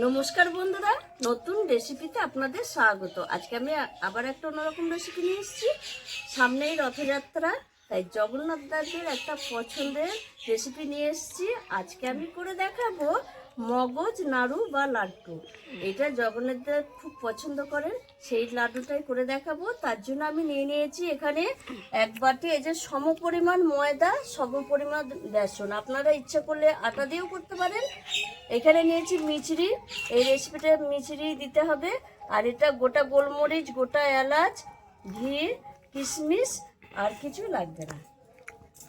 নমস্কার বন্ধুরা, নতুন রেসিপিতে আপনাদের স্বাগত। আজকে আমি আবার একটা অন্যরকম রেসিপি নিয়ে এসেছি। সামনেই রথযাত্রা, তাই জগন্নাথ দাসের একটা পছন্দের রেসিপি নিয়ে এসেছি। আজকে আমি করে দেখাবো মগজ নাড়ু বা লাড্ডু। এটা জগন্নাথ দাস খুব পছন্দ করেন, সেই লাড্ডুটাই করে দেখাবো। তার জন্য আমি নিয়ে নিয়েছি এখানে এক বাটি এই যে সম পরিমাণ ময়দা, সম পরিমাণ বেসন। আপনারা ইচ্ছা করলে আটা দিয়েও করতে পারেন। এখানে নিয়েছি মিচড়ি, এই রেসিপিটা মিচড়ি দিতে হবে। আর এটা গোটা গোলমরিচ, গোটা এলাচ, ঘি, কিশমিশ, আর কিছু লাগবে না।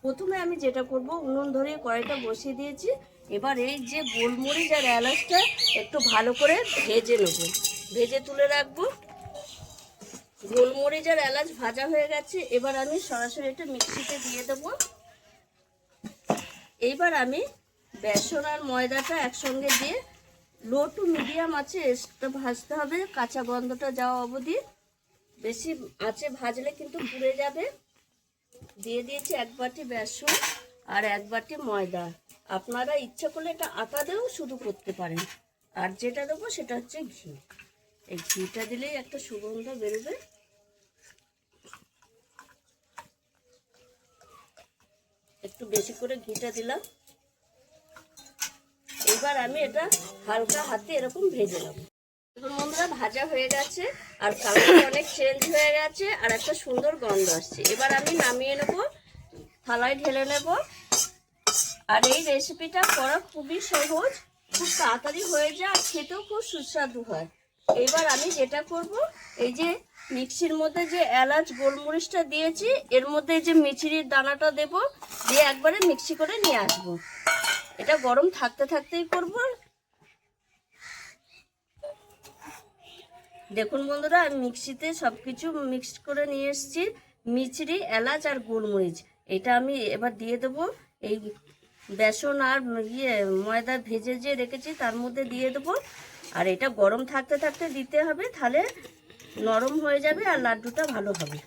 প্রথমে আমি যেটা করব, উনুন ধরিয়ে কড়াইটা বসিয়ে দিয়েছি। এবার এই যে গোলমরিচ আর এলাচটা একটু ভালো করে ভেজে নেব, ভেজে তুলে রাখবো। গোলমরিচ আর এলাচ ভাজা হয়ে গেছে। এবার আমি সরাসরি এটা মিক্সিতে দিয়ে দেবো। এইবার আমি বেসন আর ময়দাটা একসঙ্গে দিয়ে লো টু মিডিয়াম আঁচে এটা ভাজতে হবে, কাঁচা গন্ধটা যাওয়া অবধি। বেশি আঁচে ভাজলে কিন্তু পুড়ে যাবে। দিয়ে দিয়েছি এক বাটি বেসন আর এক বাটি ময়দা। আপনারা ইচ্ছা করলে এটা আটা দিয়েও শুধু করতে পারেন। আর যেটা দেবো সেটা হচ্ছে ঘি। এই ঘিটা দিলেই একটা সুগন্ধ বেরোবে। একটু বেশি করে ঘিটা দিলাম। এবার আমি এটা হালকা হাতে এরকম ভেজে নেব। এখন বন্ধুরা ভাজা হয়ে গেছে আর কালারটা অনেক চেঞ্জ হয়ে গেছে আর একটা সুন্দর গন্ধ আসছে। এবার আমি নামিয়ে নেব, থালায় ঢেলে নেব। আর এই রেসিপিটা করা খুবই সহজ, খুব তাড়াতাড়ি হয়ে যায় আর খেতেও খুব সুস্বাদু হয়। এবার আমি যেটা করব, এই যে মিক্সির মধ্যে যে এলাচ গোলমরিচটা দিয়েছি, এর মধ্যে এই যে মিচড়ির দানাটা দেব, দিয়ে একবারে মিক্সি করে নিয়ে আসবো। এটা গরম থাকতে থাকতেই করব। দেখুন বন্ধুরা, আমি মিক্সিতে সব কিছু মিক্সড করে নিয়ে এসেছি। মিচড়ি, এলাচ আর গোলমরিচ এটা আমি এবার দিয়ে দেবো এই বেসন আর ময়দা ভেজে যে রেখেছি তার মধ্যে দিয়ে দেবো। আর এটা গরম থাকতে থাকতে দিতে হবে, তাহলে নরম হয়ে যাবে আর লাড্ডুটা ভালো হবে।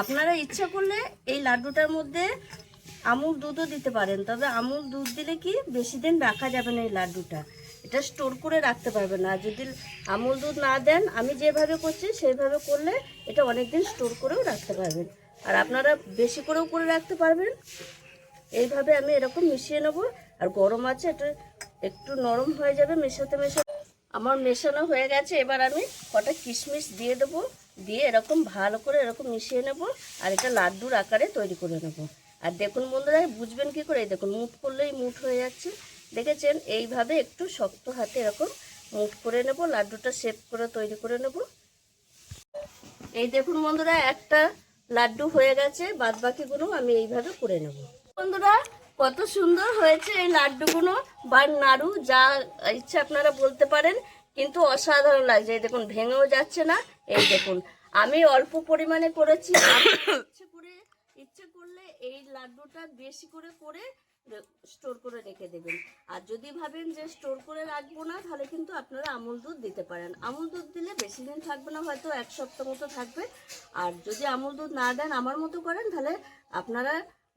আপনারা ইচ্ছা করলে এই লাড্ডুটার মধ্যে আমুল দুধও দিতে পারেন, তবে আমুল দুধ দিলে কি বেশি দিন রাখা যাবে না, এই লাড্ডুটা এটা স্টোর করে রাখতে পারবে না। যদি আমুল দুধ না দেন, আমি যেভাবে করছি সেইভাবে করলে এটা অনেক দিন স্টোর করেও রাখতে পারবেন। আর আপনারা বেশি করেও করে রাখতে পারবেন। এইভাবে আমি এরকম মিশিয়ে নেব। আর গরম আছে, এটা একটু নরম হয়ে যাবে মেশাতে মেশাতে। আমার মেশানো হয়ে গেছে। এবার আমি কটা কিশমিশ দিয়ে দেবো, দিয়ে এরকম ভালো করে এরকম মিশিয়ে নেব। আর এটা লাড্ডুর আকারে তৈরি করে নেব। আর দেখুন বন্ধুরা, বুঝবেন কি করে, দেখুন মুঠ করলেই মুঠ হয়ে যাচ্ছে, দেখেছেন? এইভাবে একটু শক্ত হাতে এরকম মুঠ করে নেব, লাড্ডুটা শেপ করে তৈরি করে নেব। এই দেখুন বন্ধুরা, একটা লাড্ডু হয়ে গেছে, বাদ বাকিগুলো আমি এইভাবে করে নেব। বন্ধুরা, কত সুন্দর হয়েছে এই লাড্ডুগুলো বা নাড়ু, যা ইচ্ছে আপনারা বলতে পারেন, কিন্তু অসাধারণ লাগছে। এই দেখুন, ভেঙেও যাচ্ছে না। এই দেখুন, আমি অল্প পরিমাণে করেছি। ইচ্ছে করলে এই লাড্ডুটা বেশি করে করে স্টোর করে রেখে দেবেন। আর যদি ভাবেন যে স্টোর করে রাখবো না, তাহলে কিন্তু আপনারা আমুল দুধ দিতে পারেন। আমুল দুধ দিলে বেশি দিন থাকবে না, হয়তো এক সপ্তাহ মতো থাকবে। আর যদি আমুল দুধ না দেন, আমার মতো করেন, তাহলে আপনারা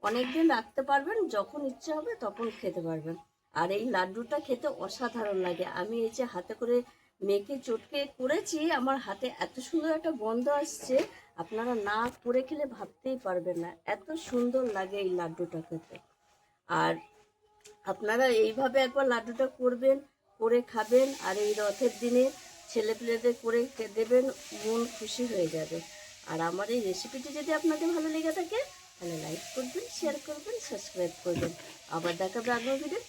অনেক দিন রাখতে পারবেন, যখন ইচ্ছে হবে তখন খেতে পারবেন। আর এই লাড্ডুটা খেতে অসাধারণ লাগে। আমি এই যে হাতে করে মেখে চটকে করেছি, আমার হাতে এত সুন্দর একটা গন্ধ আসছে, আপনারা না করে খেলে ভাবতেই পারবেন না এত সুন্দর লাগে এই লাড্ডুটা খেতে। আর আপনারা এইভাবে একবার লাড্ডুটা করবেন, করে খাবেন। আর এই রথের দিনে ছেলেপিলেদের করে দেবেন, মন খুশি হয়ে যাবে। আর আমার এই রেসিপিটি যদি আপনাদের ভালো লেগে থাকে, তাহলে লাইক করবেন, শেয়ার করবেন, সাবস্ক্রাইব করবেন। আবার দেখাবে আগ্রহ ভিডিও।